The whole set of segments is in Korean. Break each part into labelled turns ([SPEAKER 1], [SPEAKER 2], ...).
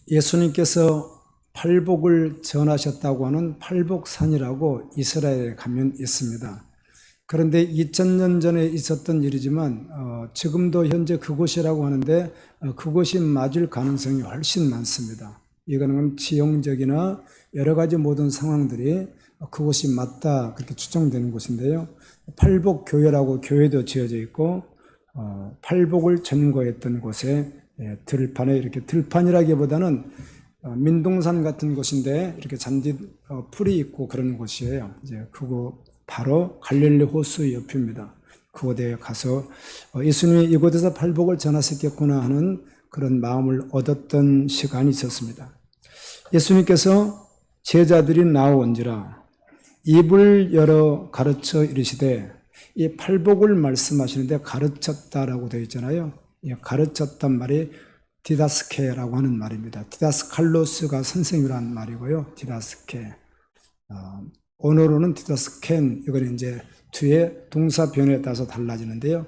[SPEAKER 1] 예수님께서 팔복을 전하셨다고 하는 팔복산이라고 이스라엘에 가면 있습니다. 그런데 2000년 전에 있었던 일이지만 지금도 현재 그곳이라고 하는데 그곳이 맞을 가능성이 훨씬 많습니다. 이거는 지형적이나 여러 가지 모든 상황들이 그곳이 맞다 그렇게 추정되는 곳인데요. 팔복교회라고 교회도 지어져 있고 팔복을 전거했던 곳에 들판에 이렇게 들판이라기보다는 민둥산 같은 곳인데 이렇게 잔디 풀이 있고 그런 곳이에요. 이제 그거 바로 갈릴리 호수 옆입니다. 그곳에 가서 예수님이 이곳에서 팔복을 전하셨겠구나 하는 그런 마음을 얻었던 시간이 있었습니다. 예수님께서 제자들이 나온지라 입을 열어 가르쳐 이르시되, 이 팔복을 말씀하시는데 가르쳤다라고 되어 있잖아요. 가르쳤단 말이 디다스케라고 하는 말입니다. 디다스칼로스가 선생님이라는 말이고요. 디다스케. 언어로는 디다스켄, 이거는 이제 뒤에 동사 변에 따라서 달라지는데요.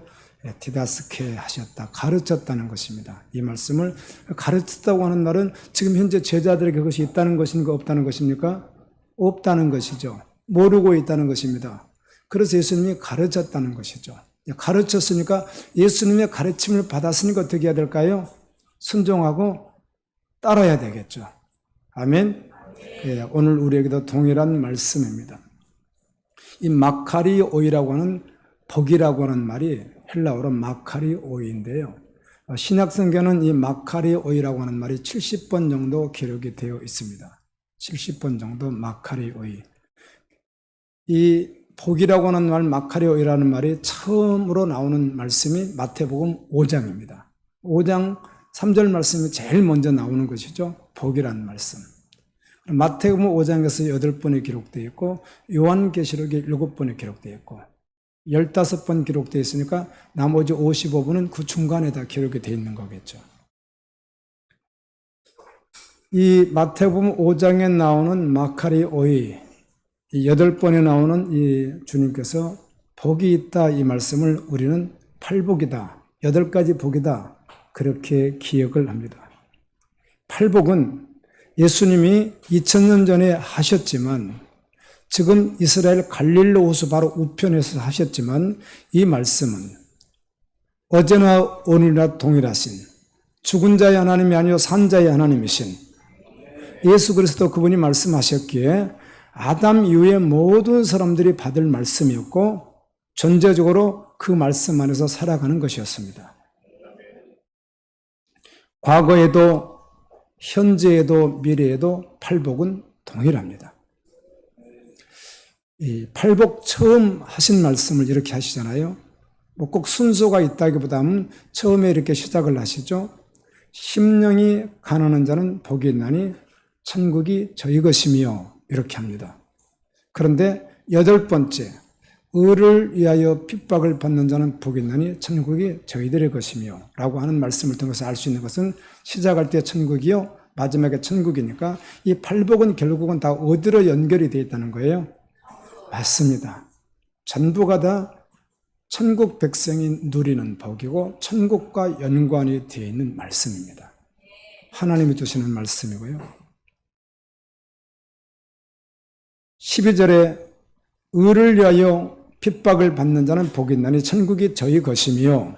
[SPEAKER 1] 디다스케 하셨다. 가르쳤다는 것입니다. 이 말씀을 가르쳤다고 하는 말은 지금 현재 제자들에게 그것이 있다는 것인가 없다는 것입니까? 없다는 것이죠. 모르고 있다는 것입니다. 그래서 예수님이 가르쳤다는 것이죠. 가르쳤으니까 예수님의 가르침을 받았으니까 어떻게 해야 될까요? 순종하고 따라야 되겠죠. 아멘. 오늘 우리에게도 동일한 말씀입니다. 이 마카리오이라고 하는 복이라고 하는 말이 헬라어로 마카리오이인데요. 신약성경은 이 마카리오이라고 하는 말이 70번 정도 기록이 되어 있습니다. 70번 정도 마카리오이. 이 복이라고 하는 말, 마카리오이라는 말이 처음으로 나오는 말씀이 마태복음 5장입니다. 5장 3절 말씀이 제일 먼저 나오는 것이죠. 복이라는 말씀. 마태복음 5장에서 8번에 기록되어 있고 요한계시록에 7번에 기록되어 있고 15번 기록되어 있으니까 나머지 55번은 그 중간에다 기록이 되어 있는 거겠죠. 이 마태복음 5장에 나오는 마카리오이, 이 8번에 나오는 이 주님께서 복이 있다 이 말씀을 우리는 팔복이다, 8가지 복이다 그렇게 기억을 합니다. 팔복은 예수님이 2000년 전에 하셨지만 지금 이스라엘 갈릴리 호수 바로 우편에서 하셨지만 이 말씀은 어제나 오늘이나 동일하신 죽은 자의 하나님이 아니요 산 자의 하나님이신 예수 그리스도 그분이 말씀하셨기에 아담 이후의 모든 사람들이 받을 말씀이었고 전제적으로 그 말씀 안에서 살아가는 것이었습니다. 과거에도 현재에도 미래에도 팔복은 동일합니다. 이 팔복 처음 하신 말씀을 이렇게 하시잖아요. 뭐 꼭 순서가 있다기보다는 처음에 이렇게 시작을 하시죠. 심령이 가난한 자는 복이 있나니 천국이 저희 것이며 이렇게 합니다. 그런데 8번째, 의를 위하여 핍박을 받는 자는 복이 있나니 천국이 저희들의 것이며 라고 하는 말씀을 통해서 알 수 있는 것은 시작할 때 천국이요 마지막에 천국이니까 이 팔복은 결국은 다 어디로 연결이 되어 있다는 거예요? 맞습니다. 전부가 다 천국 백성이 누리는 복이고 천국과 연관이 되어 있는 말씀입니다. 하나님이 주시는 말씀이고요. 12절에 의를 위하여 핍박을 받는 자는 복이 있나니 천국이 저희 것이며,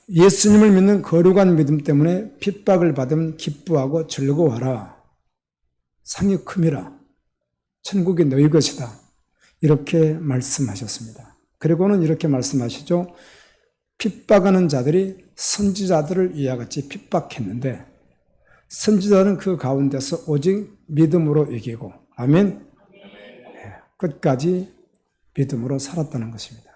[SPEAKER 1] 예수님을 믿는 거룩한 믿음 때문에 핍박을 받으면 기뻐하고 즐거워하라. 상이 큼이라. 천국이 너희 것이다. 이렇게 말씀하셨습니다. 그리고는 이렇게 말씀하시죠. 핍박하는 자들이 선지자들을 이와 같이 핍박했는데 선지자는 그 가운데서 오직 믿음으로 이기고 아멘. 끝까지 믿음으로 살았다는 것입니다.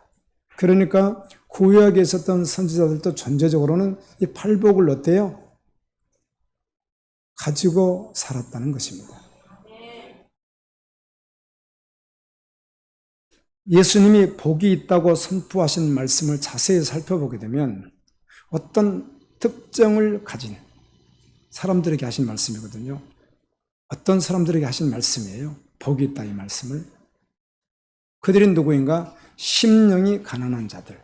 [SPEAKER 1] 그러니까 구약에 있었던 선지자들도 전체적으로는 이 팔복을 어때요? 가지고 살았다는 것입니다. 예수님이 복이 있다고 선포하신 말씀을 자세히 살펴보게 되면 어떤 특정을 가진 사람들에게 하신 말씀이거든요. 어떤 사람들에게 하신 말씀이에요. 복이 있다 이 말씀을. 그들이 누구인가? 심령이 가난한 자들.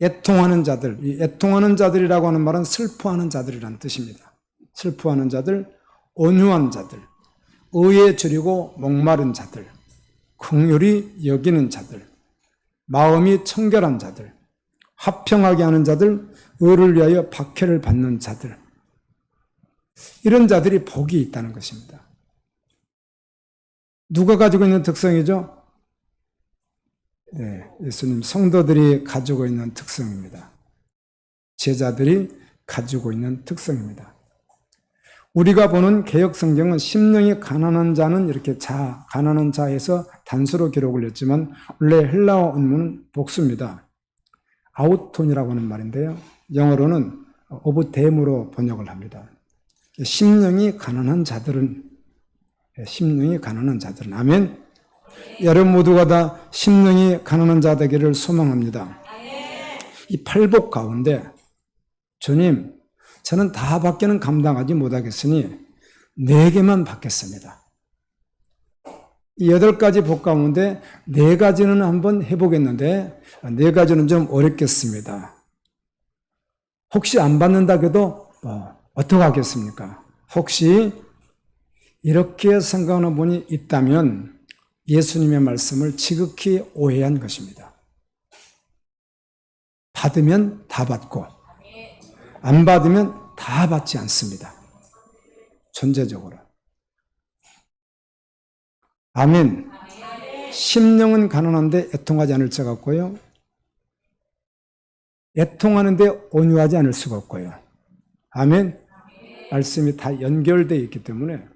[SPEAKER 1] 애통하는 자들, 이 애통하는 자들이라고 하는 말은 슬퍼하는 자들이라는 뜻입니다. 슬퍼하는 자들, 온유한 자들, 의에 줄이고 목마른 자들, 긍휼히 여기는 자들, 마음이 청결한 자들, 화평하게 하는 자들, 의를 위하여 박해를 받는 자들, 이런 자들이 복이 있다는 것입니다. 누가 가지고 있는 특성이죠? 네, 예수님 성도들이 가지고 있는 특성입니다. 제자들이 가지고 있는 특성입니다. 우리가 보는 개역 성경은 심령이 가난한 자는 이렇게 가난한 자에서 단수로 기록을 했지만 원래 헬라어 원문은 복수입니다. 아우톤이라고 하는 말인데요. 영어로는 오브 댐으로 번역을 합니다. 심령이 가난한 자들은 아멘. 여러분 모두가 다 심령이 가난한 자 되기를 소망합니다. 이 팔복 가운데 주님, 저는 다 밖에는 감당하지 못하겠으니 4개만 받겠습니다. 이 8가지 복 가운데 4가지는 한번 해보겠는데 4가지는 좀 어렵겠습니다. 혹시 안 받는다 해도 어떻게 하겠습니까? 혹시 이렇게 생각하는 분이 있다면 예수님의 말씀을 지극히 오해한 것입니다. 받으면 다 받고 안 받으면 다 받지 않습니다. 존재적으로. 아멘. 심령은 가난한데 애통하지 않을 자가 없고요. 애통하는데 온유하지 않을 수가 없고요. 아멘. 말씀이 다 연결되어 있기 때문에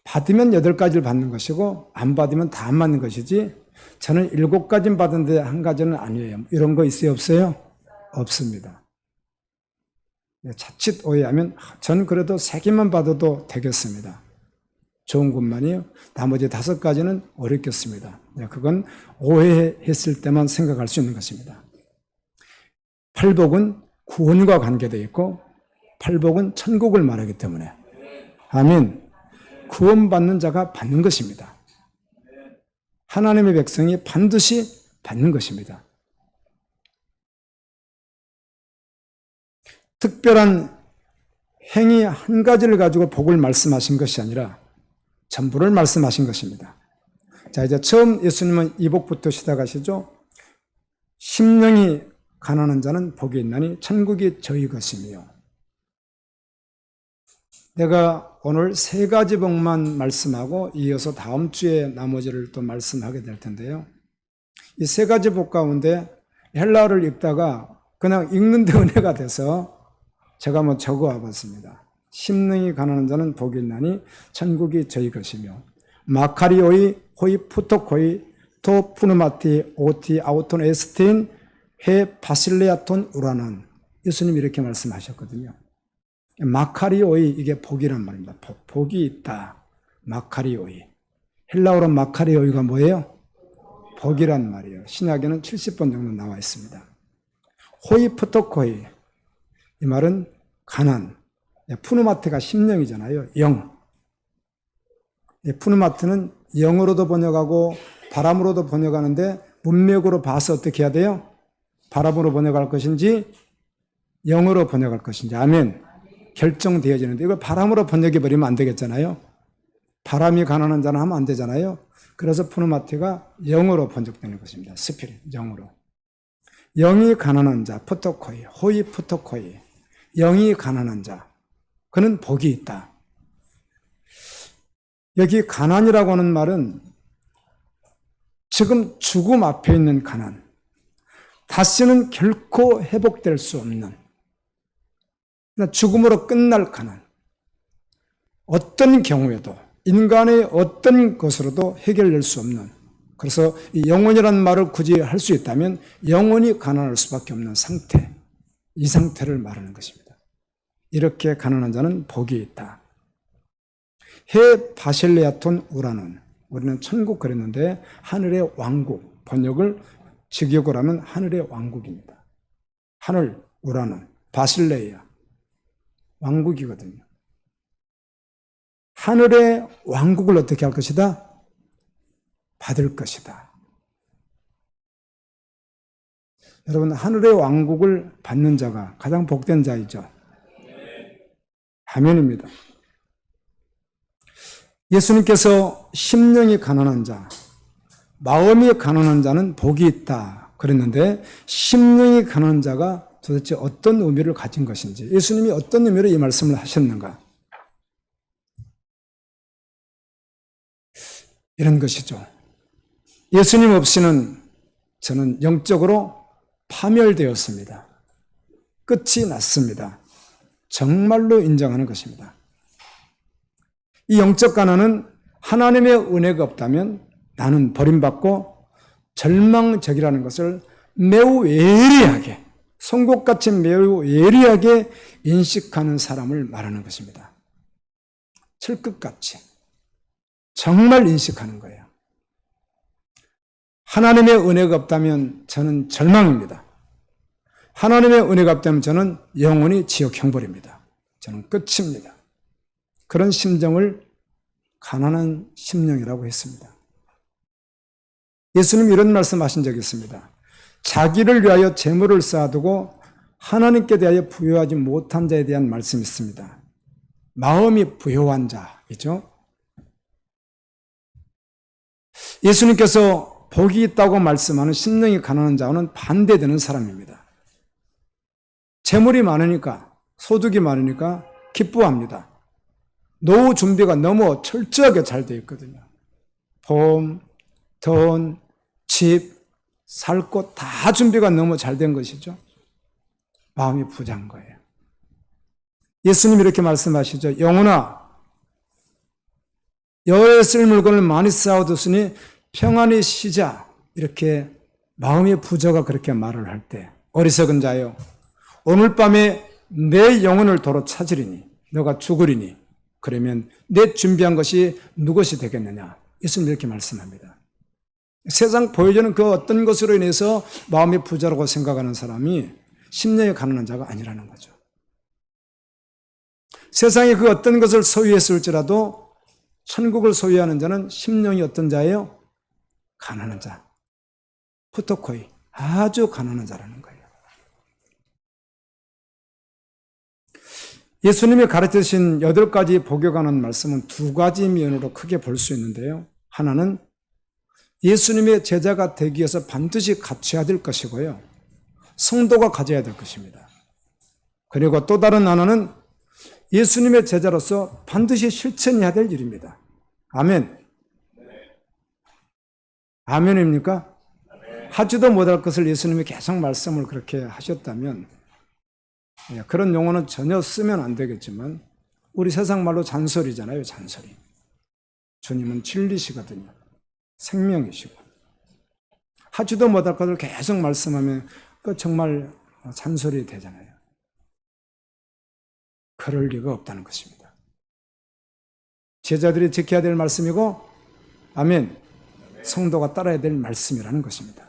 [SPEAKER 1] 받으면 8가지를 받는 것이고 안 받으면 다 안 받는 것이지 저는 7가지는 받은데 1가지는 아니에요. 이런 거 있어요? 없어요? 없습니다. 자칫 오해하면 전 그래도 3개만 받아도 되겠습니다. 좋은 것만이요. 나머지 5가지는 어렵겠습니다. 그건 오해했을 때만 생각할 수 있는 것입니다. 팔복은 구원과 관계되어 있고 팔복은 천국을 말하기 때문에 아멘. 구원받는 자가 받는 것입니다. 하나님의 백성이 반드시 받는 것입니다. 특별한 행위 한 가지를 가지고 복을 말씀하신 것이 아니라 전부를 말씀하신 것입니다. 자, 이제 처음 예수님은 이 복부터 시작하시죠. 심령이 가난한 자는 복이 있나니 천국이 저희 것이며 내가 오늘 3가지 복만 말씀하고 이어서 다음 주에 나머지를 또 말씀하게 될 텐데요. 이 3가지 복 가운데 헬라어를 읽다가 그냥 읽는데 은혜가 돼서 제가 한번 적어와 봤습니다. 심령이 가난한 자는 복이 있나니 천국이 저희 것이며 마카리오이 호이 푸토코이 토 푸누마티 오티 아우톤 에스틴 헤 바실레아톤 우라는 예수님이 이렇게 말씀하셨거든요. 마카리오이 이게 복이란 말입니다. 복이 있다. 마카리오이. 헬라어로 마카리오이가 뭐예요? 복이란 말이에요. 신약에는 70번 정도 나와 있습니다. 호이 푸토코이 이 말은 가난. 푸누마트가 심령이잖아요. 영. 푸누마트는 영으로도 번역하고 바람으로도 번역하는데 문맥으로 봐서 어떻게 해야 돼요? 바람으로 번역할 것인지 영으로 번역할 것인지 아멘. 결정되어지는데 이걸 바람으로 번역해버리면 안 되겠잖아요. 바람이 가난한 자는 하면 안 되잖아요. 그래서 푸누마티가 영으로 번역되는 것입니다. 스피릿, 영으로. 영이 가난한 자, 푸토코이, 호이 푸토코이. 영이 가난한 자, 그는 복이 있다. 여기 가난이라고 하는 말은 지금 죽음 앞에 있는 가난, 다시는 결코 회복될 수 없는 죽음으로 끝날 가난, 어떤 경우에도 인간의 어떤 것으로도 해결될 수 없는, 그래서 이 영혼이라는 말을 굳이 할 수 있다면 영혼이 가난할 수밖에 없는 상태, 이 상태를 말하는 것입니다. 이렇게 가난한 자는 복이 있다. 해 바실레아톤 우라는, 우리는 천국 그랬는데 하늘의 왕국, 번역을 직역을 하면 하늘의 왕국입니다. 하늘 우라는 바실레아 왕국이거든요. 하늘의 왕국을 어떻게 할 것이다? 받을 것이다. 여러분, 하늘의 왕국을 받는 자가 가장 복된 자이죠. 아멘입니다. 예수님께서 심령이 가난한 자, 마음이 가난한 자는 복이 있다 그랬는데, 심령이 가난한 자가 도대체 어떤 의미를 가진 것인지, 예수님이 어떤 의미로 이 말씀을 하셨는가, 이런 것이죠. 예수님 없이는 저는 영적으로 파멸되었습니다. 끝이 났습니다. 정말로 인정하는 것입니다. 이 영적 가난은 하나님의 은혜가 없다면 나는 버림받고 절망적이라는 것을 매우 예리하게, 송곳같이 매우 예리하게 인식하는 사람을 말하는 것입니다. 철끝같이 정말 인식하는 거예요. 하나님의 은혜가 없다면 저는 절망입니다. 하나님의 은혜가 없다면 저는 영원히 지옥 형벌입니다. 저는 끝입니다. 그런 심정을 가난한 심령이라고 했습니다. 예수님이 이런 말씀하신 적이 있습니다. 자기를 위하여 재물을 쌓아두고 하나님께 대하여 부여하지 못한 자에 대한 말씀이 있습니다. 마음이 부요한 자이죠. 예수님께서 복이 있다고 말씀하는 심령이 가난한 자와는 반대되는 사람입니다. 재물이 많으니까, 소득이 많으니까 기뻐합니다. 노후 준비가 너무 철저하게 잘 되어 있거든요. 보험, 돈, 집, 살 곳 다 준비가 너무 잘 된 것이죠. 마음이 부자인 거예요. 예수님이 이렇게 말씀하시죠. 영혼아, 여호와의 쓸 물건을 많이 쌓아뒀으니 평안히 쉬자. 이렇게 마음의 부자가 그렇게 말을 할 때, 어리석은 자여, 오늘 밤에 내 영혼을 도로 찾으리니 너가 죽으리니 그러면 내 준비한 것이 무엇이 되겠느냐. 예수님 이렇게 말씀합니다. 세상 보여주는 그 어떤 것으로 인해서 마음의 부자라고 생각하는 사람이 심령이 가난한 자가 아니라는 거죠. 세상에 그 어떤 것을 소유했을지라도 천국을 소유하는 자는 심령이 어떤 자예요? 가난한 자. 푸토코이, 아주 가난한 자라는 거예요. 예수님이 가르치신 8가지 복에 관한 말씀은 2가지 면으로 크게 볼 수 있는데요. 하나는 예수님의 제자가 되기 위해서 반드시 갖춰야 될 것이고요. 성도가 가져야 될 것입니다. 그리고 또 다른 하나는 예수님의 제자로서 반드시 실천해야 될 일입니다. 아멘. 아멘입니까? 하지도 못할 것을 예수님이 계속 말씀을 그렇게 하셨다면, 그런 용어는 전혀 쓰면 안 되겠지만 우리 세상 말로 잔소리잖아요. 잔소리. 주님은 진리시거든요. 생명이시고 하지도 못할 것을 계속 말씀하면 그 정말 잔소리 되잖아요. 그럴 리가 없다는 것입니다. 제자들이 지켜야 될 말씀이고, 아멘, 성도가 따라야 될 말씀이라는 것입니다.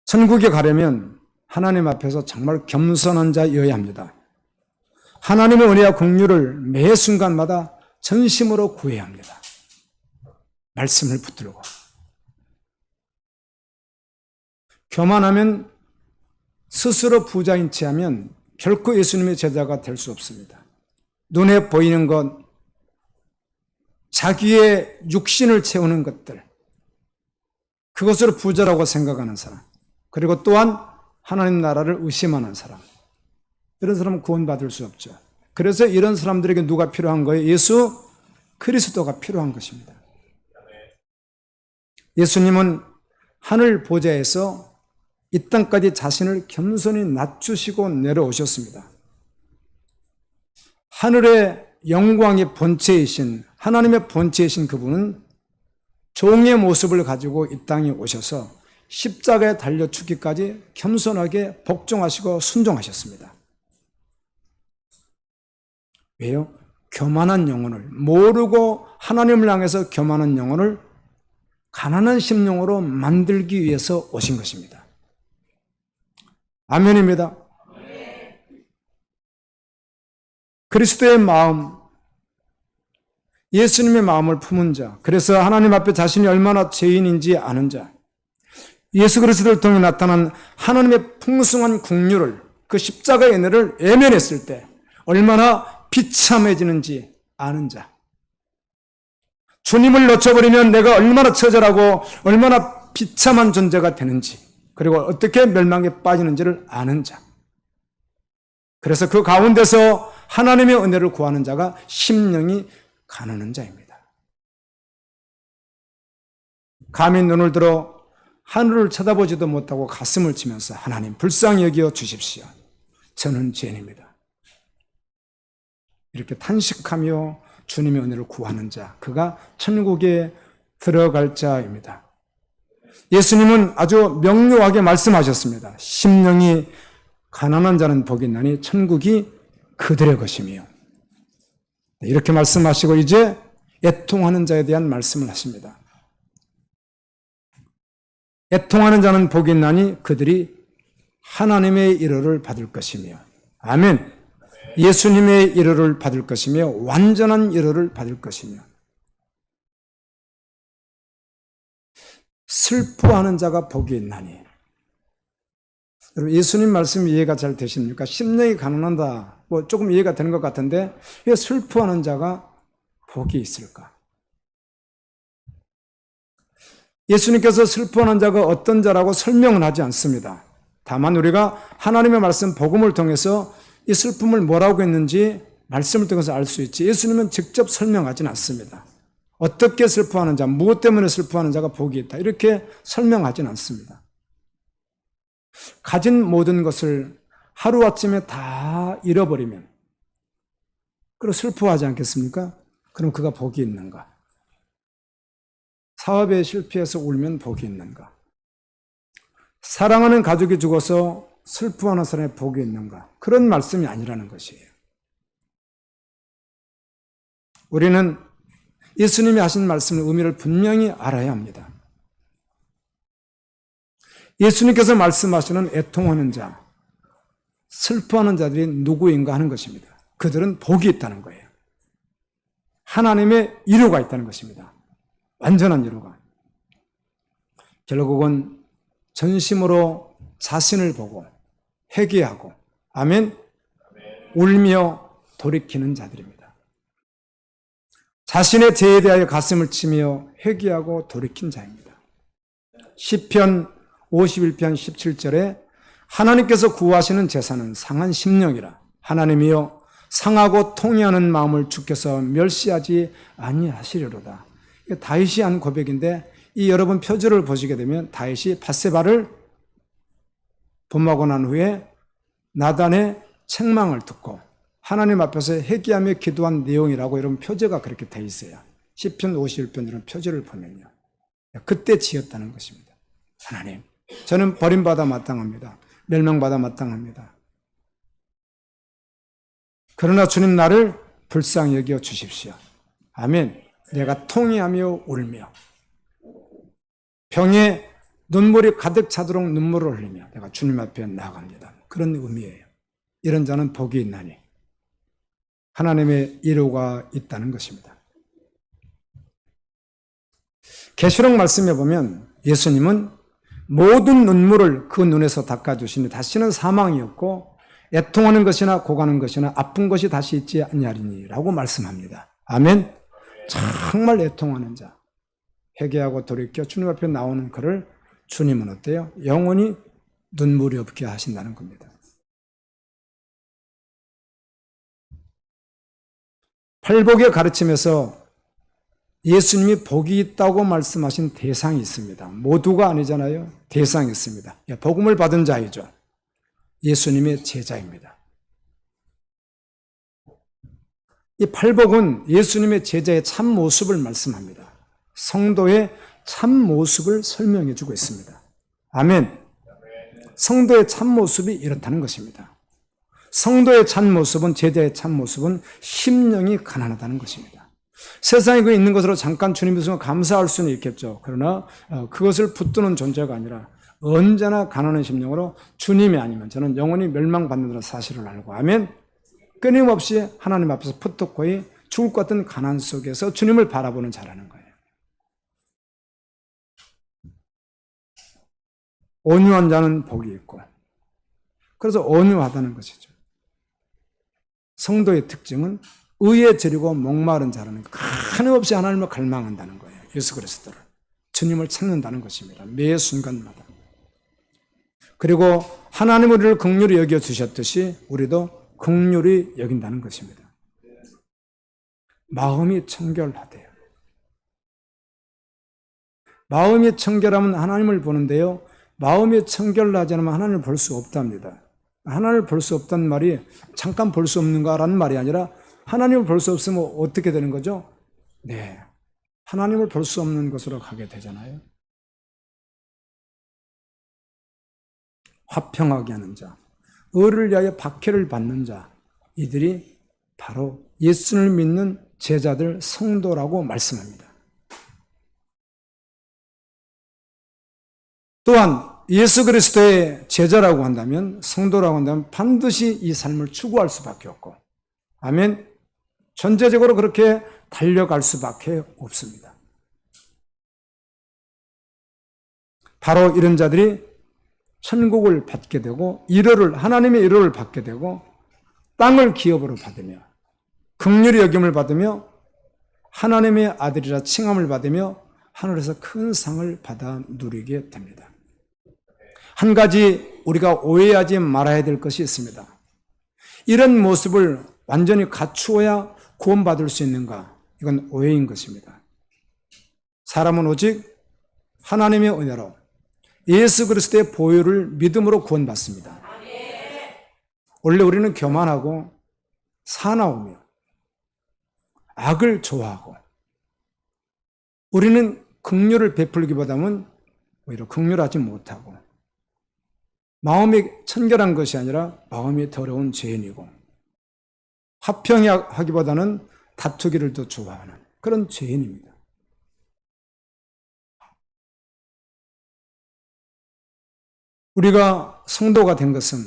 [SPEAKER 1] 천국에 가려면 하나님 앞에서 정말 겸손한 자여야 합니다. 하나님의 은혜와 긍휼을 매 순간마다 전심으로 구해야 합니다. 말씀을 붙들고. 교만하면, 스스로 부자인 체하면 결코 예수님의 제자가 될 수 없습니다. 눈에 보이는 것, 자기의 육신을 채우는 것들, 그것으로 부자라고 생각하는 사람, 그리고 또한 하나님 나라를 의심하는 사람, 이런 사람은 구원받을 수 없죠. 그래서 이런 사람들에게 누가 필요한 거예요? 예수 그리스도가 필요한 것입니다. 예수님은 하늘 보좌에서 이 땅까지 자신을 겸손히 낮추시고 내려오셨습니다. 하늘의 영광의 본체이신, 하나님의 본체이신 그분은 종의 모습을 가지고 이 땅에 오셔서 십자가에 달려 죽기까지 겸손하게 복종하시고 순종하셨습니다. 왜요? 교만한 영혼을, 모르고 하나님을 향해서 교만한 영혼을 가난한 심령으로 만들기 위해서 오신 것입니다. 아멘입니다. 그리스도의 마음, 예수님의 마음을 품은 자, 그래서 하나님 앞에 자신이 얼마나 죄인인지 아는 자, 예수 그리스도를 통해 나타난 하나님의 풍성한 긍휼을, 그 십자가의 은혜를 외면했을 때 얼마나 비참해지는지 아는 자. 주님을 놓쳐버리면 내가 얼마나 처절하고 얼마나 비참한 존재가 되는지, 그리고 어떻게 멸망에 빠지는지를 아는 자. 그래서 그 가운데서 하나님의 은혜를 구하는 자가 심령이 가난한 자입니다. 감히 눈을 들어 하늘을 쳐다보지도 못하고 가슴을 치면서 하나님 불쌍히 여겨 주십시오. 저는 죄인입니다. 이렇게 탄식하며 주님의 은혜를 구하는 자, 그가 천국에 들어갈 자입니다. 예수님은 아주 명료하게 말씀하셨습니다. 심령이 가난한 자는 복이 있나니 천국이 그들의 것이며. 이렇게 말씀하시고 이제 애통하는 자에 대한 말씀을 하십니다. 애통하는 자는 복이 있나니 그들이 하나님의 위로를 받을 것이며. 아멘. 예수님의 위로를 받을 것이며 완전한 위로를 받을 것이며. 슬퍼하는 자가 복이 있나니. 여러분, 예수님 말씀이 이해가 잘 되십니까? 심령이 가난하다, 뭐 조금 이해가 되는 것 같은데 왜 슬퍼하는 자가 복이 있을까? 예수님께서 슬퍼하는 자가 어떤 자라고 설명은 하지 않습니다. 다만 우리가 하나님의 말씀 복음을 통해서 이 슬픔을 뭐라고 했는지 말씀을 통해서 알 수 있지, 예수님은 직접 설명하지는 않습니다. 어떻게 슬퍼하는 자, 무엇 때문에 슬퍼하는 자가 복이 있다, 이렇게 설명하지는 않습니다. 가진 모든 것을 하루아침에 다 잃어버리면 그럼 슬퍼하지 않겠습니까? 그럼 그가 복이 있는가? 사업에 실패해서 울면 복이 있는가? 사랑하는 가족이 죽어서 슬퍼하는 사람의 복이 있는가? 그런 말씀이 아니라는 것이에요. 우리는 예수님이 하신 말씀의 의미를 분명히 알아야 합니다. 예수님께서 말씀하시는 애통하는 자, 슬퍼하는 자들이 누구인가 하는 것입니다. 그들은 복이 있다는 거예요. 하나님의 위로가 있다는 것입니다. 완전한 위로가. 결국은 전심으로 자신을 보고 회개하고, 아멘, 울며 돌이키는 자들입니다. 자신의 죄에 대하여 가슴을 치며 회개하고 돌이킨 자입니다. 시편 51편 17절에 하나님께서 구하시는 제사는 상한 심령이라. 하나님이여 상하고 통회하는 마음을 주께서 멸시하지 아니하시려로다. 이게 다윗이 한 고백인데, 이 여러분 표절을 보시게 되면 다윗이 밧세바를 범하고 난 후에 나단의 책망을 듣고 하나님 앞에서 회개하며 기도한 내용이라고 여러분 표제가 그렇게 돼 있어요. 시편 51편 이런 표제를 보면요. 그때 지었다는 것입니다. 하나님, 저는 버림받아 마땅합니다. 멸망받아 마땅합니다. 그러나 주님 나를 불쌍히 여겨 주십시오. 아멘. 내가 통회하며 울며 병에 눈물이 가득 차도록 눈물을 흘리며 내가 주님 앞에 나아갑니다. 그런 의미예요. 이런 자는 복이 있나니 하나님의 위로가 있다는 것입니다. 계시록 말씀에 보면 예수님은 모든 눈물을 그 눈에서 닦아주시니 다시는 사망이 없고 애통하는 것이나 고가는 것이나 아픈 것이 다시 있지 아니하리니 라고 말씀합니다. 아멘. 정말 애통하는 자, 회개하고 돌이켜 주님 앞에 나오는 그를 주님은 어때요? 영원히 눈물이 없게 하신다는 겁니다. 팔복의 가르침에서 예수님이 복이 있다고 말씀하신 대상이 있습니다. 모두가 아니잖아요. 대상이 있습니다. 복음을 받은 자이죠. 예수님의 제자입니다. 이 팔복은 예수님의 제자의 참 모습을 말씀합니다. 성도의 참 모습을 설명해 주고 있습니다. 아멘. 성도의 참 모습이 이렇다는 것입니다. 성도의 참 모습은, 제자의 참 모습은 심령이 가난하다는 것입니다. 세상에 그 있는 것으로 잠깐 주님 앞에서 감사할 수는 있겠죠. 그러나 그것을 붙드는 존재가 아니라 언제나 가난한 심령으로 주님이 아니면 저는 영원히 멸망받는다는 사실을 알고, 아멘, 끊임없이 하나님 앞에서 푸트코이 죽을 것 같은 가난 속에서 주님을 바라보는 자라는 거예요. 온유한 자는 복이 있고, 그래서 온유하다는 것이죠. 성도의 특징은 의에 저리고 목마른 자라는 것, 한없이 하나님을 갈망한다는 거예요. 예수 그리스도를, 주님을 찾는다는 것입니다. 매 순간마다. 그리고 하나님 우리를 긍휼히 여겨 주셨듯이 우리도 긍휼히 여긴다는 것입니다. 마음이 청결하대요. 마음이 청결하면 하나님을 보는데요, 마음이 청결하지 않으면 하나님을 볼 수 없답니다. 하나님을 볼 수 없다는 말이 잠깐 볼 수 없는가라는 말이 아니라 하나님을 볼 수 없으면 어떻게 되는 거죠? 네, 하나님을 볼 수 없는 곳으로 가게 되잖아요. 화평하게 하는 자, 의를 위하여 박해를 받는 자, 이들이 바로 예수를 믿는 제자들, 성도라고 말씀합니다. 또한 예수 그리스도의 제자라고 한다면, 성도라고 한다면 반드시 이 삶을 추구할 수밖에 없고, 아멘, 전제적으로 그렇게 달려갈 수밖에 없습니다. 바로 이런 자들이 천국을 받게 되고, 하나님의 위로를 받게 되고, 땅을 기업으로 받으며 긍휼히 여김을 받으며 하나님의 아들이라 칭함을 받으며 하늘에서 큰 상을 받아 누리게 됩니다. 한 가지 우리가 오해하지 말아야 될 것이 있습니다. 이런 모습을 완전히 갖추어야 구원받을 수 있는가? 이건 오해인 것입니다. 사람은 오직 하나님의 은혜로 예수 그리스도의 보혈을 믿음으로 구원받습니다. 원래 우리는 교만하고 사나우며 악을 좋아하고, 우리는 긍휼을 베풀기보다는 오히려 긍휼하지 못하고, 마음이 청결한 것이 아니라 마음이 더러운 죄인이고, 화평하기보다는 다투기를 더 좋아하는 그런 죄인입니다. 우리가 성도가 된 것은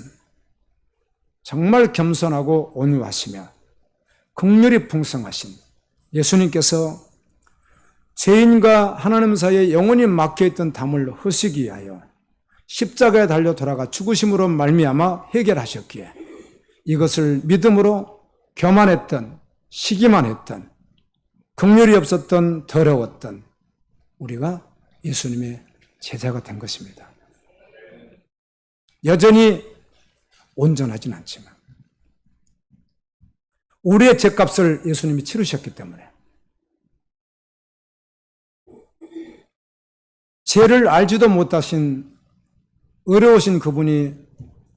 [SPEAKER 1] 정말 겸손하고 온유하시며 긍휼이 풍성하신 예수님께서 죄인과 하나님 사이에 영원히 막혀있던 담을 허시기 위하여 십자가에 달려 돌아가 죽으심으로 말미암아 해결하셨기에, 이것을 믿음으로 교만했던, 시기만 했던, 긍휼이 없었던, 더러웠던 우리가 예수님의 제자가 된 것입니다. 여전히 온전하진 않지만 우리의 죄값을 예수님이 치르셨기 때문에, 죄를 알지도 못하신 어려우신 그분이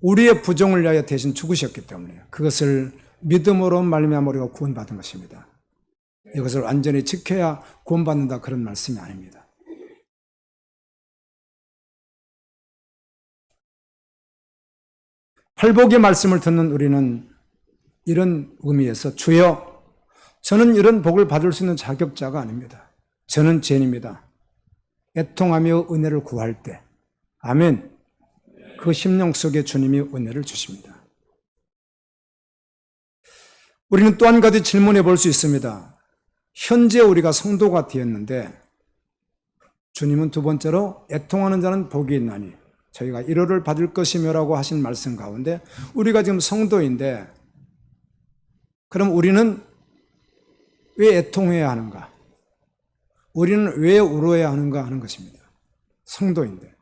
[SPEAKER 1] 우리의 부정을 위하여 대신 죽으셨기 때문에 그것을 믿음으로 말미암아 우리가 구원받은 것입니다. 이것을 완전히 지켜야 구원받는다, 그런 말씀이 아닙니다. 팔복의 말씀을 듣는 우리는 이런 의미에서, 주여, 저는 이런 복을 받을 수 있는 자격자가 아닙니다. 저는 죄인입니다. 애통하며 은혜를 구할 때, 아멘, 그 심령 속에 주님이 은혜를 주십니다. 우리는 또 한 가지 질문해 볼 수 있습니다. 현재 우리가 성도가 되었는데 주님은 두 번째로 애통하는 자는 복이 있나니 저희가 위로를 받을 것이며라고 하신 말씀 가운데, 우리가 지금 성도인데 그럼 우리는 왜 애통해야 하는가? 우리는 왜 울어야 하는가 하는 것입니다. 성도인데.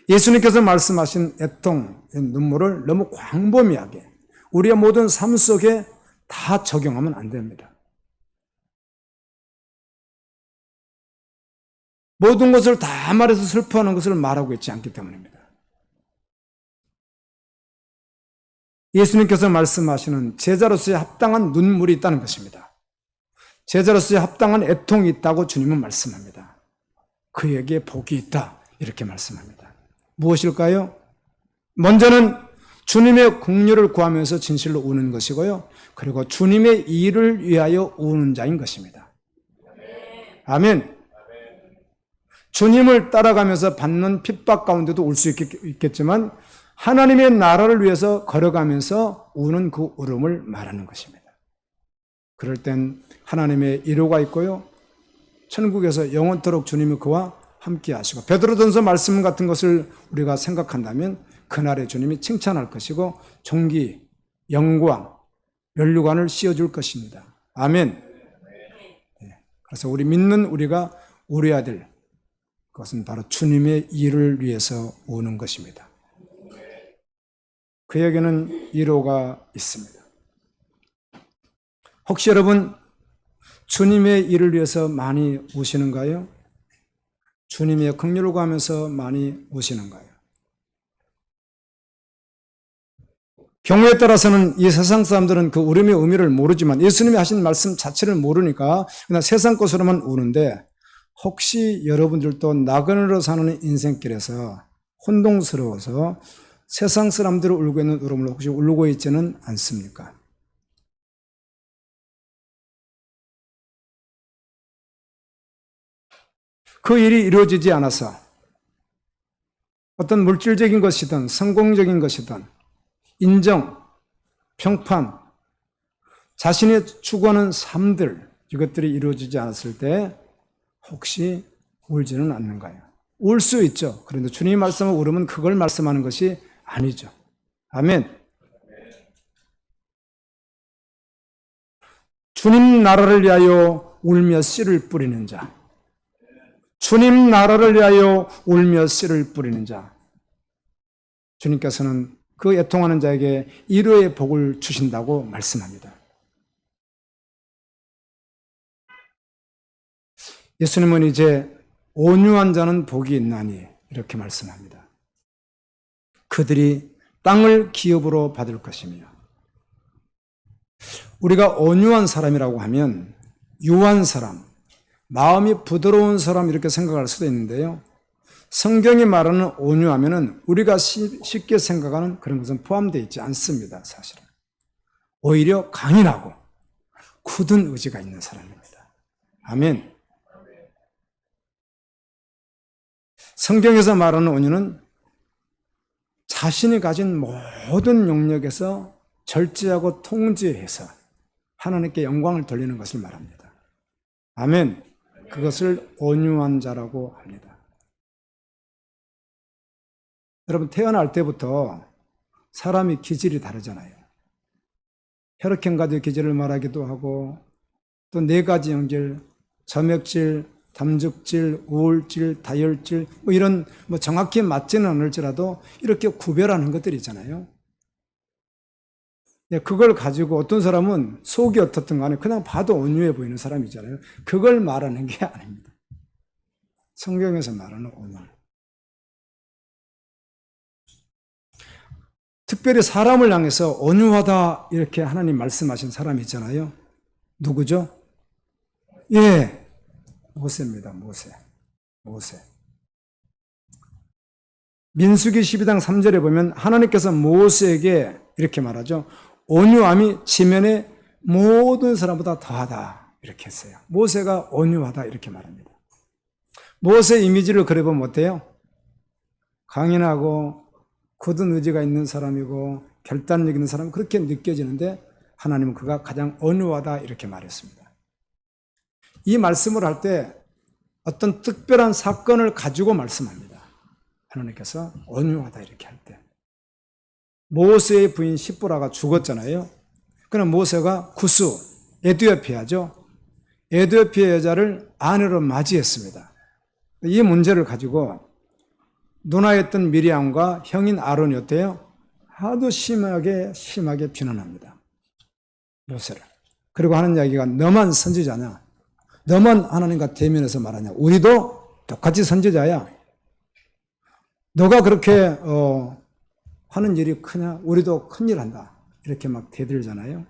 [SPEAKER 1] 예수님께서 말씀하신 애통, 눈물을 너무 광범위하게 우리의 모든 삶 속에 다 적용하면 안 됩니다. 모든 것을 다 말해서 슬퍼하는 것을 말하고 있지 않기 때문입니다. 예수님께서 말씀하시는 제자로서의 합당한 눈물이 있다는 것입니다. 제자로서의 합당한 애통이 있다고 주님은 말씀합니다. 그에게 복이 있다, 이렇게 말씀합니다. 무엇일까요? 먼저는 주님의 긍휼을 구하면서 진실로 우는 것이고요, 그리고 주님의 일을 위하여 우는 자인 것입니다. 아멘. 주님을 따라가면서 받는 핍박 가운데도 울 수 있겠지만 하나님의 나라를 위해서 걸어가면서 우는 그 울음을 말하는 것입니다. 그럴 땐 하나님의 위로가 있고요, 천국에서 영원토록 주님이 그와 함께 하시고, 베드로전서 말씀 같은 것을 우리가 생각한다면 그날에 주님이 칭찬할 것이고 존귀, 영광, 면류관을 씌워줄 것입니다. 아멘. 그래서 우리 믿는 우리가 우려야 될 것은 바로 주님의 일을 위해서 우는 것입니다. 그에게는 위로가 있습니다. 혹시 여러분 주님의 일을 위해서 많이 우시는가요? 주님의 긍휼을 구하면서 많이 우시는가요? 경우에 따라서는 이 세상 사람들은 그 울음의 의미를 모르지만 예수님이 하신 말씀 자체를 모르니까 그냥 세상 것으로만 우는데, 혹시 여러분들도 나그네로 사는 인생길에서 혼동스러워서 세상 사람들을 울고 있는 울음을 혹시 울고 있지는 않습니까? 그 일이 이루어지지 않아서 어떤 물질적인 것이든 성공적인 것이든 인정, 평판, 자신이 추구하는 삶들, 이것들이 이루어지지 않았을 때 혹시 울지는 않는가요? 울 수 있죠. 그런데 주님이 말씀하는 울음은 그걸 말씀하는 것이 아니죠. 아멘. 주님 나라를 위하여 울며 씨를 뿌리는 자, 주님 나라를 위하여 울며 씨를 뿌리는 자, 주님께서는 그 애통하는 자에게 위로의 복을 주신다고 말씀합니다. 예수님은 이제 온유한 자는 복이 있나니 이렇게 말씀합니다. 그들이 땅을 기업으로 받을 것이며, 우리가 온유한 사람이라고 하면 유한 사람, 마음이 부드러운 사람 이렇게 생각할 수도 있는데요. 성경이 말하는 온유하면은 우리가 쉽게 생각하는 그런 것은 포함되어 있지 않습니다. 사실은 오히려 강인하고 굳은 의지가 있는 사람입니다. 아멘. 성경에서 말하는 온유는 자신이 가진 모든 영역에서 절제하고 통제해서 하나님께 영광을 돌리는 것을 말합니다. 아멘. 그것을 온유한 자라고 합니다. 여러분, 태어날 때부터 사람이 기질이 다르잖아요. 혈액형 가지고 기질을 말하기도 하고, 또 4가지 영질, 점액질, 담즙질, 우울질, 다혈질, 이런 정확히 맞지는 않을지라도 이렇게 구별하는 것들이 있잖아요. 그걸 가지고 어떤 사람은 속이 어떻든 간에 그냥 봐도 온유해 보이는 사람이잖아요. 그걸 말하는 게 아닙니다. 성경에서 말하는 온유. 특별히 사람을 향해서 온유하다 이렇게 하나님 말씀하신 사람이 있잖아요. 누구죠? 예, 모세입니다. 모세. 민수기 12장 3절에 보면 하나님께서 모세에게 이렇게 말하죠. 온유함이 지면의 모든 사람보다 더하다 이렇게 했어요. 모세가 온유하다 이렇게 말합니다. 모세 이미지를 그려보면 어때요? 강인하고 굳은 의지가 있는 사람이고 결단력 있는 사람, 그렇게 느껴지는데 하나님은 그가 가장 온유하다 이렇게 말했습니다. 이 말씀을 할 때 어떤 특별한 사건을 가지고 말씀합니다. 하나님께서 온유하다 이렇게 할 때. 모세의 부인 시보라가 죽었잖아요. 그럼 모세가 구스, 에티오피아죠. 에티오피아 여자를 아내로 맞이했습니다. 이 문제를 가지고 누나였던 미리암과 형인 아론이 어때요? 하도 심하게 비난합니다. 모세를. 그리고 하는 이야기가 너만 선지자냐? 너만 하나님과 대면해서 말하냐? 우리도 똑같이 선지자야. 너가 그렇게 하는 일이 크냐? 우리도 큰일 한다. 이렇게 막 대들잖아요.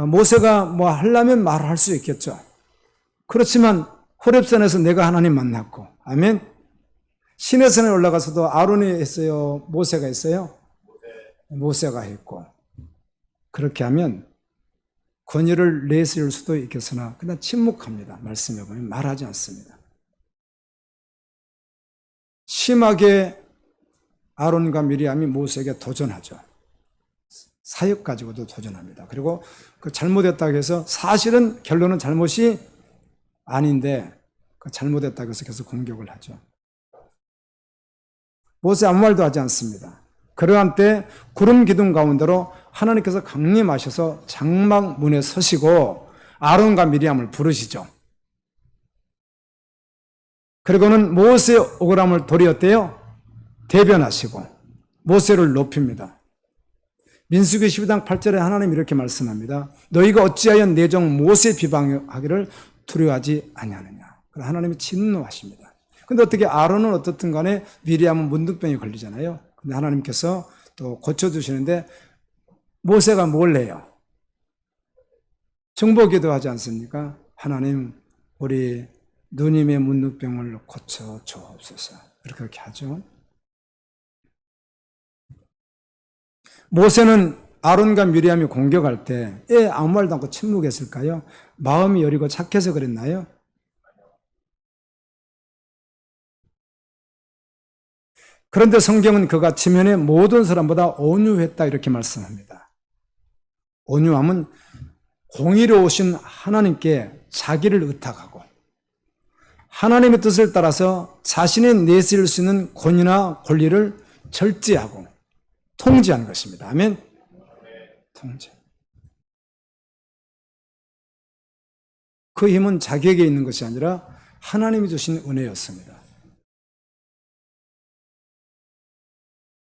[SPEAKER 1] 모세가 뭐 하려면 말할 수 있겠죠. 그렇지만 호렙산에서 내가 하나님 만났고, 아멘. 시내산에 올라가서도 아론이 했어요? 모세가 했어요? 모세가 했고. 그렇게 하면 권위를 내세울 수도 있겠으나 그냥 침묵합니다. 말씀해 보면 말하지 않습니다. 심하게 아론과 미리암이 모세에게 도전하죠. 사역 가지고도 도전합니다. 그리고 그 잘못했다고 해서 사실은 결론은 잘못이 아닌데 잘못했다고 해서 계속 공격을 하죠. 모세 아무 말도 하지 않습니다. 그러한 때 구름 기둥 가운데로 하나님께서 강림하셔서 장막 문에 서시고 아론과 미리암을 부르시죠. 그리고는 모세의 억울함을 도리었대요. 대변하시고 모세를 높입니다. 민수기 12장 8절에 하나님 이렇게 말씀합니다. 너희가 어찌하여 내 종 모세 비방하기를 두려워하지 아니하느냐. 하나님이 진노하십니다. 근데 어떻게 아론은 어떻든 간에 미리암은 문둥병이 걸리잖아요. 근데 하나님께서 또 고쳐주시는데 모세가 뭘 해요? 중보기도 하지 않습니까? 하나님 우리 누님의 문둥병을 고쳐 주옵소서. 이렇게 하죠. 모세는 아론과 미리암이 공격할 때 아무 말도 않고 침묵했을까요? 마음이 여리고 착해서 그랬나요? 그런데 성경은 그가 지면의 모든 사람보다 온유했다 이렇게 말씀합니다. 온유함은 공의로우신 하나님께 자기를 의탁하고 하나님의 뜻을 따라서 자신이 내세울 수 있는 권위나 권리를 절제하고 통제하는 것입니다. 아멘. 통제. 그 힘은 자기에게 있는 것이 아니라 하나님이 주신 은혜였습니다.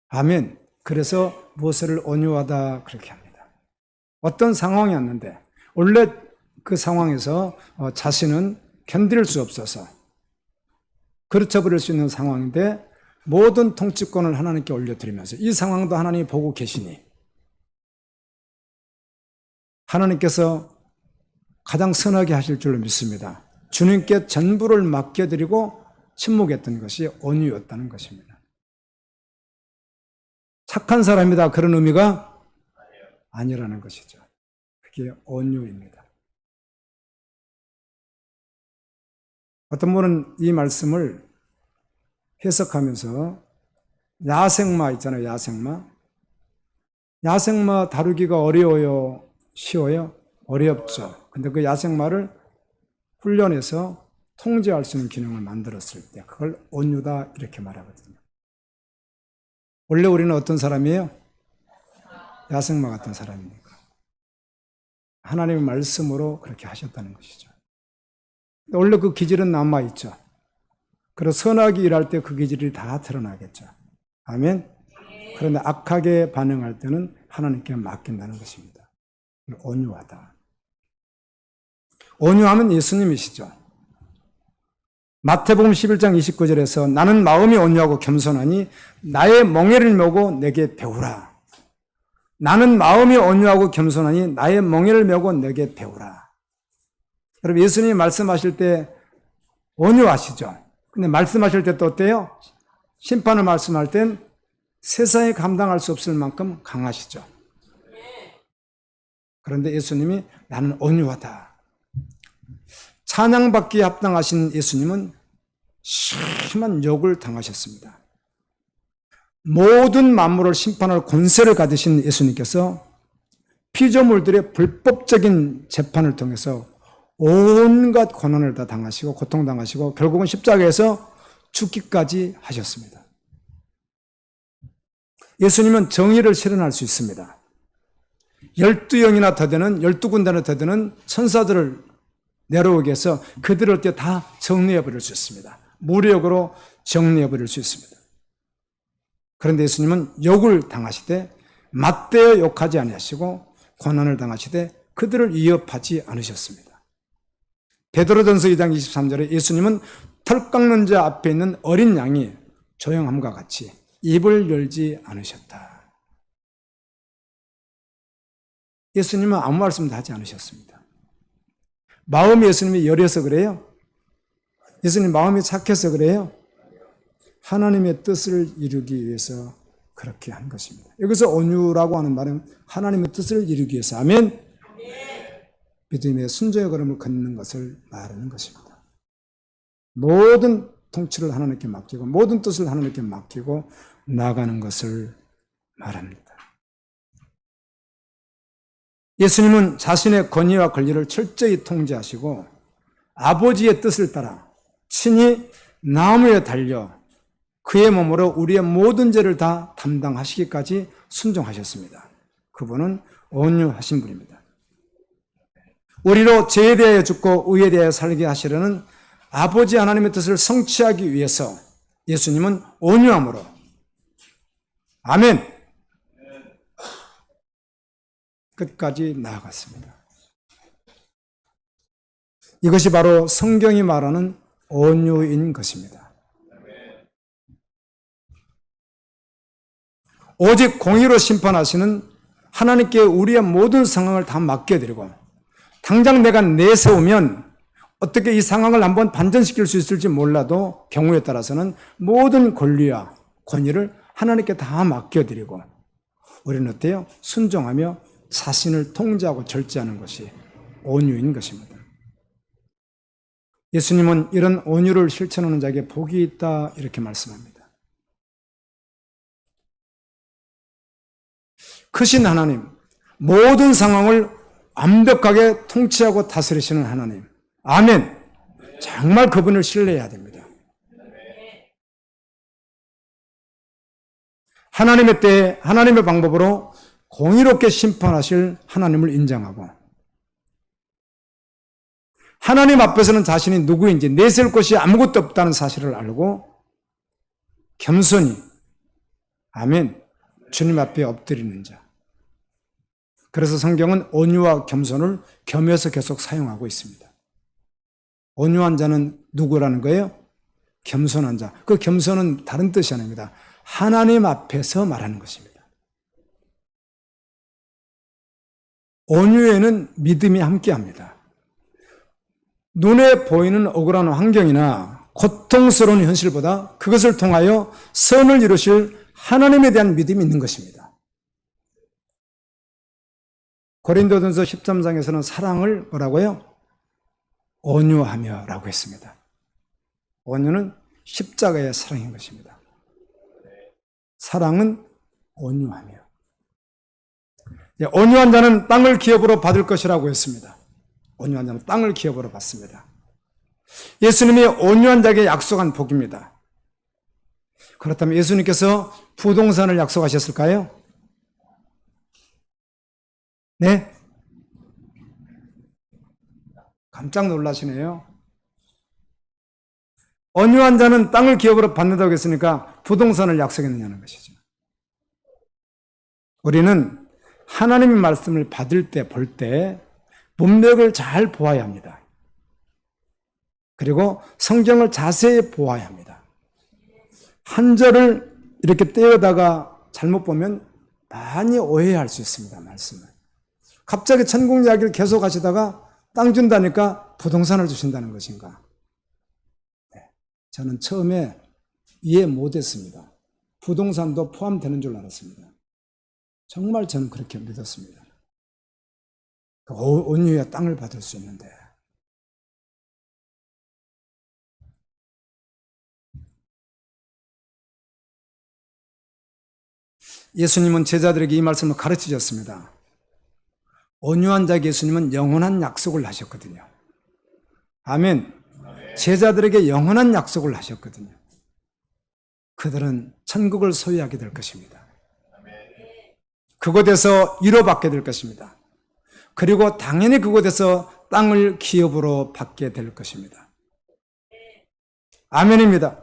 [SPEAKER 1] 아멘. 그래서 모세를 온유하다 그렇게 합니다. 어떤 상황이었는데 원래 그 상황에서 자신은 견딜 수 없어서 그르쳐버릴 수 있는 상황인데 모든 통치권을 하나님께 올려드리면서 이 상황도 하나님이 보고 계시니 하나님께서 가장 선하게 하실 줄로 믿습니다. 주님께 전부를 맡겨드리고 침묵했던 것이 온유였다는 것입니다. 착한 사람이다 그런 의미가 아니라는 것이죠. 그게 온유입니다. 어떤 분은 이 말씀을 해석하면서 야생마 있잖아요. 야생마 다루기가 어려워요? 쉬워요? 어렵죠. 근데 그 야생마를 훈련해서 통제할 수 있는 기능을 만들었을 때 그걸 온유다 이렇게 말하거든요. 원래 우리는 어떤 사람이에요? 야생마 같은 사람이니까. 하나님의 말씀으로 그렇게 하셨다는 것이죠. 원래 그 기질은 남아있죠. 그래서 선하게 일할 때 그 기질이 다 드러나겠죠. 아멘. 그런데 악하게 반응할 때는 하나님께 맡긴다는 것입니다. 온유하다. 온유하면 예수님이시죠. 마태복음 11장 29절에서 나는 마음이 온유하고 겸손하니 나의 멍에를 메고 내게 배우라. 나는 마음이 온유하고 겸손하니 나의 멍에를 메고 내게 배우라. 여러분 예수님이 말씀하실 때 온유하시죠. 근데 말씀하실 때 또 어때요? 심판을 말씀할 땐 세상에 감당할 수 없을 만큼 강하시죠. 그런데 예수님이 나는 온유하다. 찬양받기에 합당하신 예수님은 심한 욕을 당하셨습니다. 모든 만물을 심판할 권세를 가지신 예수님께서 피조물들의 불법적인 재판을 통해서 온갖 고난을 다 당하시고 고통당하시고 결국은 십자가에서 죽기까지 하셨습니다. 예수님은 정의를 실현할 수 있습니다. 12영이나 더 되는 12군데나 더 되는 천사들을 내려오게 해서 그들을 다 정리해버릴 수 있습니다. 무력으로 정리해버릴 수 있습니다. 그런데 예수님은 욕을 당하시되 맞대어 욕하지 아니하시고 고난을 당하시되 그들을 위협하지 않으셨습니다. 베드로전서 2장 23절에 예수님은 털 깎는 자 앞에 있는 어린 양이 조용함과 같이 입을 열지 않으셨다. 예수님은 아무 말씀도 하지 않으셨습니다. 마음이 예수님이 여려서 그래요? 예수님 마음이 착해서 그래요? 하나님의 뜻을 이루기 위해서 그렇게 한 것입니다. 여기서 온유라고 하는 말은 하나님의 뜻을 이루기 위해서 아멘. 믿음의 순종의 걸음을 걷는 것을 말하는 것입니다. 모든 통치를 하나님께 맡기고 모든 뜻을 하나님께 맡기고 나아가는 것을 말합니다. 예수님은 자신의 권위와 권리를 철저히 통제하시고 아버지의 뜻을 따라 친히 나무에 달려 그의 몸으로 우리의 모든 죄를 다 담당하시기까지 순종하셨습니다. 그분은 온유하신 분입니다. 우리로 죄에 대하여 죽고 의에 대하여 살게 하시려는 아버지 하나님의 뜻을 성취하기 위해서 예수님은 온유함으로, 아멘, 끝까지 나아갔습니다. 이것이 바로 성경이 말하는 온유인 것입니다. 오직 공의로 심판하시는 하나님께 우리의 모든 상황을 다 맡겨드리고, 당장 내가 내세우면 어떻게 이 상황을 한번 반전시킬 수 있을지 몰라도 경우에 따라서는 모든 권리와 권위를 하나님께 다 맡겨드리고, 우리는 어때요? 순종하며 자신을 통제하고 절제하는 것이 온유인 것입니다. 예수님은 이런 온유를 실천하는 자에게 복이 있다 이렇게 말씀합니다. 크신 하나님, 모든 상황을 완벽하게 통치하고 다스리시는 하나님, 아멘. 정말 그분을 신뢰해야 됩니다. 하나님의 때에 하나님의 방법으로 공의롭게 심판하실 하나님을 인정하고, 하나님 앞에서는 자신이 누구인지 내세울 것이 아무것도 없다는 사실을 알고 겸손히, 아멘, 주님 앞에 엎드리는 자. 그래서 성경은 온유와 겸손을 겸해서 계속 사용하고 있습니다. 온유한 자는 누구라는 거예요? 겸손한 자. 그 겸손은 다른 뜻이 아닙니다. 하나님 앞에서 말하는 것입니다. 온유에는 믿음이 함께합니다. 눈에 보이는 억울한 환경이나 고통스러운 현실보다 그것을 통하여 선을 이루실 하나님에 대한 믿음이 있는 것입니다. 고린도전서 13장에서는 사랑을 뭐라고요? 온유하며 라고 했습니다. 온유는 십자가의 사랑인 것입니다. 사랑은 온유하며. 온유한 자는 땅을 기업으로 받을 것이라고 했습니다. 온유한 자는 땅을 기업으로 받습니다. 예수님이 온유한 자에게 약속한 복입니다. 그렇다면 예수님께서 부동산을 약속하셨을까요? 네? 깜짝 놀라시네요. 온유한 자는 땅을 기업으로 받는다고 했으니까 부동산을 약속했느냐는 것이죠. 우리는 하나님의 말씀을 받을 때, 볼 때 문맥을 잘 보아야 합니다. 그리고 성경을 자세히 보아야 합니다. 한 절을 이렇게 떼어다가 잘못 보면 많이 오해할 수 있습니다, 말씀을. 갑자기 천국 이야기를 계속 하시다가 땅 준다니까 부동산을 주신다는 것인가? 네, 저는 처음에 이해 못했습니다. 부동산도 포함되는 줄 알았습니다. 정말 저는 그렇게 믿었습니다. 온유의 땅을 받을 수 있는데. 예수님은 제자들에게 이 말씀을 가르치셨습니다. 온유한 자에게 예수님은 영원한 약속을 하셨거든요. 아멘. 제자들에게 영원한 약속을 하셨거든요. 그들은 천국을 소유하게 될 것입니다. 그곳에서 위로받게 될 것입니다. 그리고 당연히 그곳에서 땅을 기업으로 받게 될 것입니다. 아멘입니다.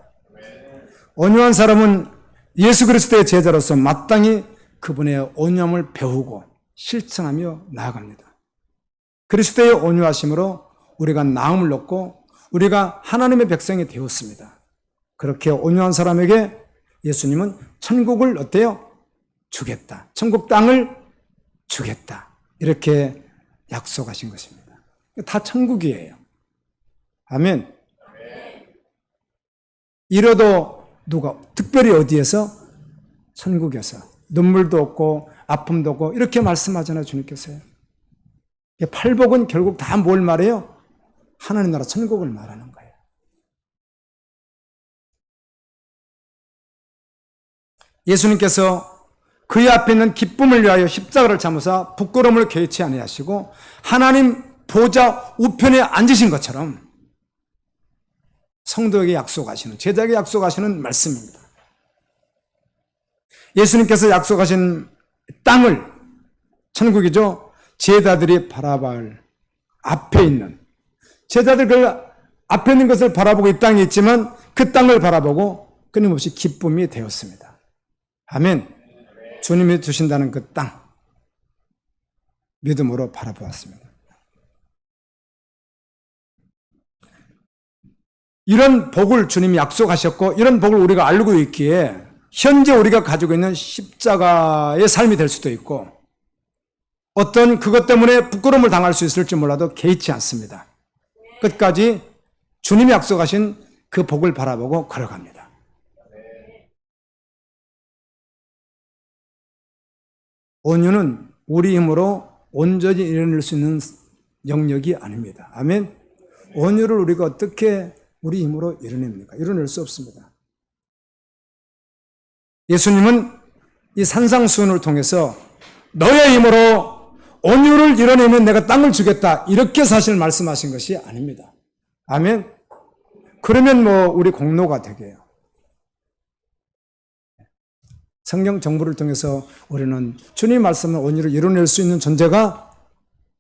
[SPEAKER 1] 온유한 사람은 예수 그리스도의 제자로서 마땅히 그분의 온유함을 배우고 실천하며 나아갑니다. 그리스도의 온유하심으로 우리가 나음을 얻고 우리가 하나님의 백성이 되었습니다. 그렇게 온유한 사람에게 예수님은 천국을 어때요? 주겠다. 천국 땅을 주겠다. 이렇게 약속하신 것입니다. 다 천국이에요. 아멘. 이래도 누가 특별히 어디에서? 천국에서. 눈물도 없고 아픔도 없고 이렇게 말씀하잖아요, 주님께서요. 팔복은 결국 다 뭘 말해요? 하나님 나라 천국을 말하는 거예요. 예수님께서 그의 앞에 있는 기쁨을 위하여 십자가를 참으사 부끄러움을 개의치 아니하시고 하나님 보좌 우편에 앉으신 것처럼 성도에게 약속하시는, 제자에게 약속하시는 말씀입니다. 예수님께서 약속하신 땅을, 천국이죠, 제자들이 바라볼 앞에 있는, 제자들 그 앞에 있는 것을 바라보고 이 땅에 있지만 그 땅을 바라보고 끊임없이 기쁨이 되었습니다. 아멘. 주님이 주신다는 그 땅, 믿음으로 바라보았습니다. 이런 복을 주님이 약속하셨고 이런 복을 우리가 알고 있기에 현재 우리가 가지고 있는 십자가의 삶이 될 수도 있고 어떤 그것 때문에 부끄러움을 당할 수 있을지 몰라도 개의치 않습니다. 끝까지 주님이 약속하신 그 복을 바라보고 걸어갑니다. 온유는 우리 힘으로 온전히 이뤄낼 수 있는 영역이 아닙니다. 아멘. 온유를 우리가 어떻게 우리 힘으로 이뤄냅니까? 이뤄낼 수 없습니다. 예수님은 이 산상수훈을 통해서 너의 힘으로 온유를 이뤄내면 내가 땅을 주겠다, 이렇게 사실 말씀하신 것이 아닙니다. 아멘. 그러면 우리 공로가 되게요. 성경 정보를 통해서 우리는 주님 말씀을 온유를 이뤄낼 수 있는 존재가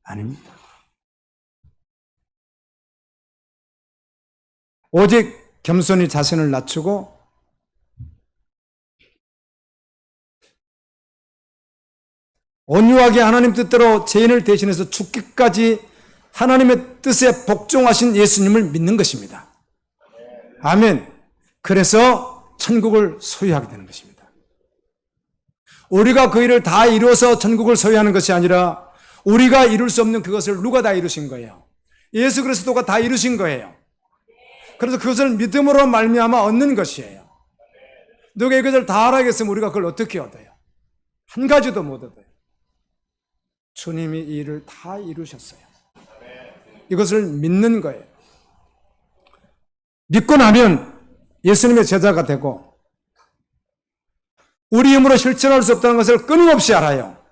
[SPEAKER 1] 아닙니다. 오직 겸손히 자신을 낮추고 온유하게 하나님 뜻대로 죄인을 대신해서 죽기까지 하나님의 뜻에 복종하신 예수님을 믿는 것입니다. 아멘. 그래서 천국을 소유하게 되는 것입니다. 우리가 그 일을 다 이루어서 천국을 소유하는 것이 아니라 우리가 이룰 수 없는 그것을 누가 다 이루신 거예요? 예수 그리스도가 다 이루신 거예요. 그래서 그것을 믿음으로 말미암아 얻는 것이에요. 누가 이것을 다 알아야겠으면 우리가 그걸 어떻게 얻어요? 한 가지도 못 얻어요. 주님이 이 일을 다 이루셨어요. 이것을 믿는 거예요. 믿고 나면 예수님의 제자가 되고 우리 힘으로 실천할 수 없다는 것을 끊임없이 알아요.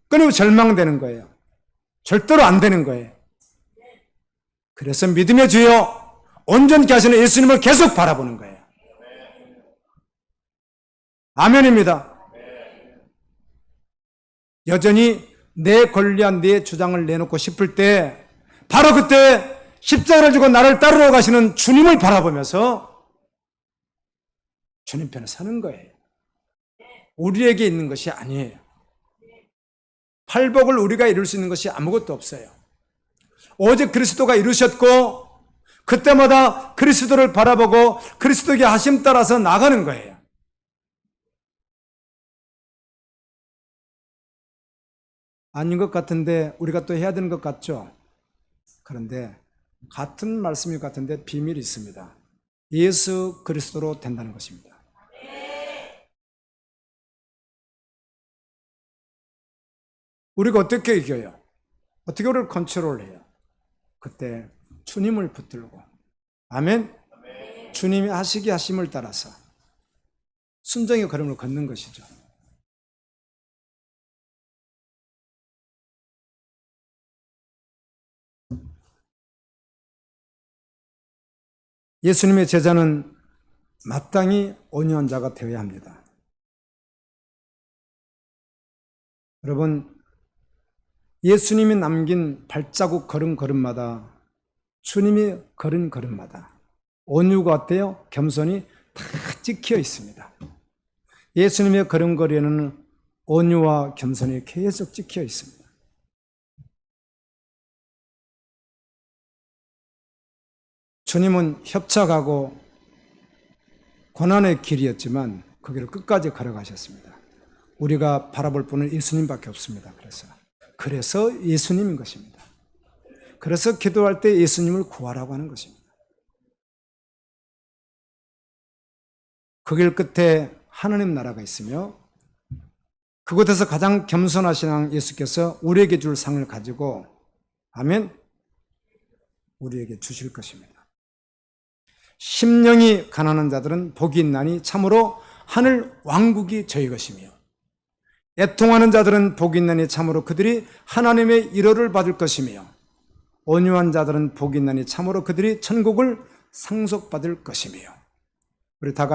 [SPEAKER 1] 끊임없이 절망되는 거예요. 절대로 안 되는 거예요. 그래서 믿음의 주여 온전케 하시는 예수님을 계속 바라보는 거예요. 아멘입니다. 여전히 내 권리한 내 주장을 내놓고 싶을 때 바로 그때 십자가를 지고 나를 따르러 가시는 주님을 바라보면서 주님 편에 서는 거예요. 우리에게 있는 것이 아니에요. 팔복을 우리가 이룰 수 있는 것이 아무것도 없어요. 오직 그리스도가 이루셨고 그때마다 그리스도를 바라보고 그리스도의 하심 따라서 나가는 거예요. 아닌 것 같은데 우리가 또 해야 되는 것 같죠? 그런데 같은 말씀일 것 같은데 비밀이 있습니다. 예수 그리스도로 된다는 것입니다. 우리가 어떻게 이겨요? 어떻게 우리를 컨트롤해요? 그때 주님을 붙들고 아멘? 주님이 하시기 하심을 따라서 순종의 걸음을 걷는 것이죠. 예수님의 제자는 마땅히 온유한 자가 되어야 합니다. 여러분, 예수님이 남긴 발자국 걸음걸음마다 주님이 걸은 걸음마다 온유가 어때요? 겸손이 다 찍혀 있습니다. 예수님의 걸음걸이에는 온유와 겸손이 계속 찍혀 있습니다. 주님은 협착하고 고난의 길이었지만 그 길을 끝까지 걸어가셨습니다. 우리가 바라볼 분은 예수님밖에 없습니다. 그래서 예수님인 것입니다. 그래서 기도할 때 예수님을 구하라고 하는 것입니다. 그 길 끝에 하나님 나라가 있으며 그곳에서 가장 겸손하신 예수께서 우리에게 줄 상을 가지고 아멘, 우리에게 주실 것입니다. 심령이 가난한 자들은 복이 있나니 참으로 하늘 왕국이 저희 것이며 애통하는 자들은 복이 있나니 참으로 그들이 하나님의 위로를 받을 것이며 온유한 자들은 복이 있나니 참으로 그들이 천국을 상속받을 것이며 우리 다